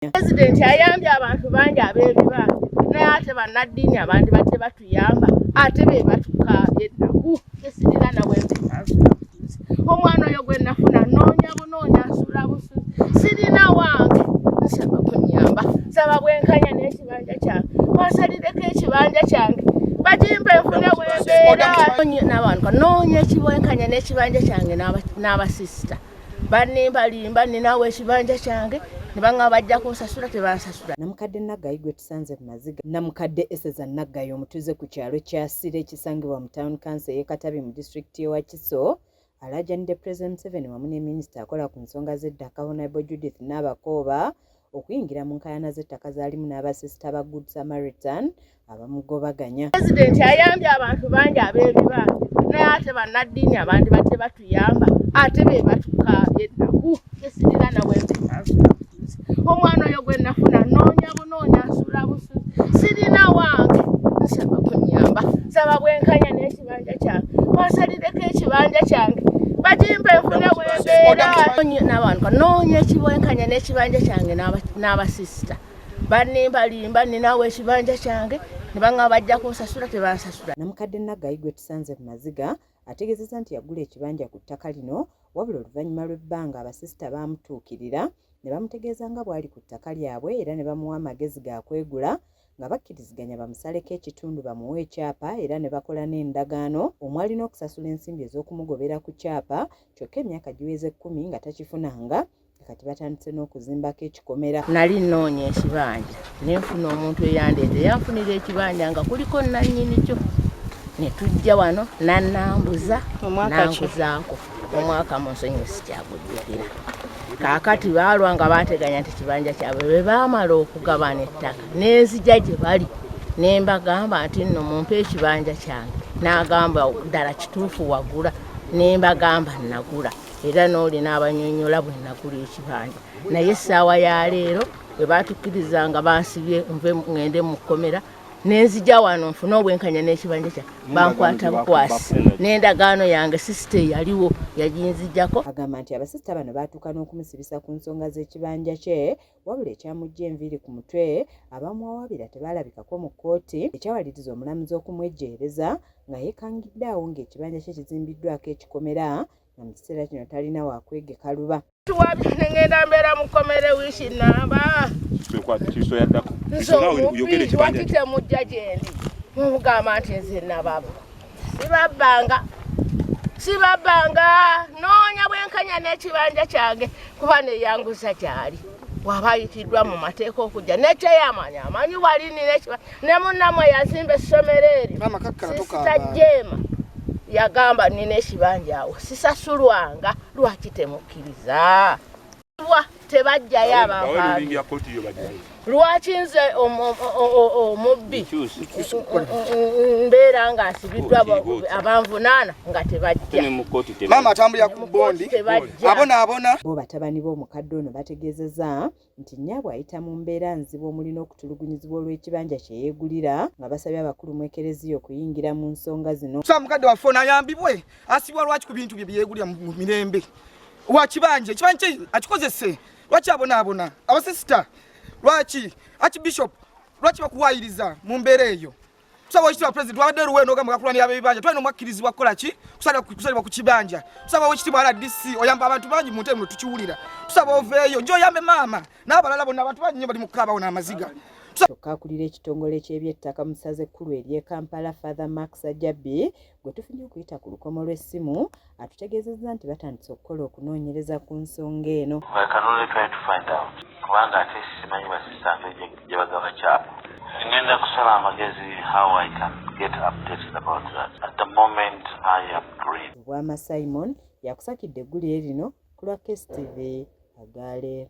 President ayambye abantu bangi ab'ebiba naye ate bannaddiini abandi badde batuyamba ate be batukaabye ennaku esirira nawe nsula busuzi omwana oyo gwe nafuna noonya bunoonya nsula busuzi sirina wange nsaba kunyamba nsaba bwenkanya n'ekibanja kyange wansalireko ekibanja kyange bajimpe nfune bwembeera n'abantu noonya ekibwenkanya n'ekibanja kyange n'abasisita banimbalimba ninawe ekibanja kyange nibanga bajja kunsasula tebansasula. Namukadde Naggayi gwe tusanze ku maziga. Namukadde Eseza Naggayi omutuuze ku kyalo kya Sire ekisangibwa mu town council y'e Katabi mu district y'e Wakiso alaajanidde President Museveni wamu ne minisita akola ku nsonga z'ettaka Honorable Judith Nabakooba okuyingira mu nkaayana z'ettaka zaalimu n'abasisita ba Good Samaritan abamugobaganya. President ayambye abantu bangi ab'ebiba naye ate bannaddiini abandi badde batuyamba ate be batukaabye ennaku esirira nawe nsula busuzi omwana oyo gwe nafuna noonya bunoonya nsula busuzi sirina wange nsaba kunyamba nsaba bwenkanya n'ekibanja kyange wansalireko ekibanja kyange bajimpe nfune bwembeera n'abantu noonya ekibwenkanya n'ekibanja kyange n'abasisita banimbalimba ninawe ekibanja kyange nibanga bajja kunsasula tebansasula. Namukadde Naggayi gwe tusanze ku maziga ategeezezza nti yagula ekibanja ku ttaka lino wabula oluvannyuma lw'ebbanga abasisita baamutuukirira ne bamutegeeza nga bw'ali ku ttaka lyabwe era ne bamuwa amagezi ga kwegula nga bakkiriziganya bamusaleko ekitundu bamuwe ekyapa era ne bakola n'endagaano omwalina okusasula ensimbi ez'okumugobera ku kyapa kyokka emyaka giweze 10 nga takifunanga kati batandise n'okuzimbako ekikomera. Nali nnoonya ekibanja nenfuna omuntu eyandeete yanfunira ekibanja nga kuliko nannyini kyo ne tujja wano nannambuza nanguzaako omwaka mu nsonyi sikyagujjukira kaakati baalwa nga baateganya nti ekibanja kyabwe bwe baamala okugabana ettaka nenzija gye bali ne mbagamba nti nno mumpe ekibanja kyange n'agamba ddala kituufu wagula ne mbagamba nagula era n'olina abanyonyola bwe nagula ekibanja naye essaawa ya leero bwe baatukkiriza nga bansibye nve ngende mu kkomera nenzija wano nfune obwenkanya n'ekibanja kya bankwata bukwasi n'endagaano yange sisita eyaliwo yaginzijjako. Agamba nti abasisita bano baatuuka n'okumusibisa ku nsonga z'ekibanja kye wabula ekyamujja enviiri ku mutwe abamuwawabira tebaalabikako mu kkooti ekyawaliriza omulamuzi okumwejjeereza nga yeekangidde awo ng'ekibanja kye kizimbiddwako ekikomera nga mu kiseera kino talina waakwegeka luba. Tuwabye ngenda mbeera mu kkomera wiiki nnamba wakite mujja gyendi mumugamba nti nze nababa sibabbanga noonya bwenkanya n'ekibanja kyange kuba neyanguza gyali waba ayitiddwa mu mateeka okujja nekyeyamanya amanyi walini ne munnamwe yazimba essomero eryo sisita Jeema yagamba nina ekibanja awo sisasulwanga lwaki temukkiriza tebajjayo abavaabi lwaki nze omubbi mbeera nga asibiddwa abanvunaana nga tebajja maama atambulira ku bondi abona bo batabani b'omukadde ono bategeezezza nti nnyabwe ayita mu mbeera nzibu omulina okutulugunyizibwa olw'ekibanja kye yeegulira nga basabye abakulu mu ekereziya okuyingira mu nsonga zino. Sa mukadde waffe ono ayambibwe asibwa lwaki ku bintu bye byeyeegulira mu mirembe wa kibanja akikozese lwaki abona abasisita lwaki archbishop lwaki bakuwayiriza mu mbeera eyo. Tusaba ekitibwa president wabadde luweno ogamba gakulanira ab'ebibanja twalina omwakkirizibwa kukola ki kusalibwa ku kibanja. Tusaba ekitibwa RDC oyamba abantu bangi mu ntemu tukiwulira tusaba oveeyo gy'oyambe maama n'abalala bonna abantu bangi nnyo bali mu kukaabawo n'amaziga. Kyokka akulira ekitongole ky'eby'ettaka mu ssaza ekkulu ery'e Kampala Father Max Ajabi gwe tufunye okuyita ku lukomo lw'essimu atutegeezezza nti batandise okukola okunoonyereza ku nsonga eno. Kubanga ate simanyi basisanga gye bagaba kyapa ngenda kusala amagezi how I can get updated about that. At the moment I am green. Bwama Simon yakusakidde eggulire lino ku lwa KSTV Agale.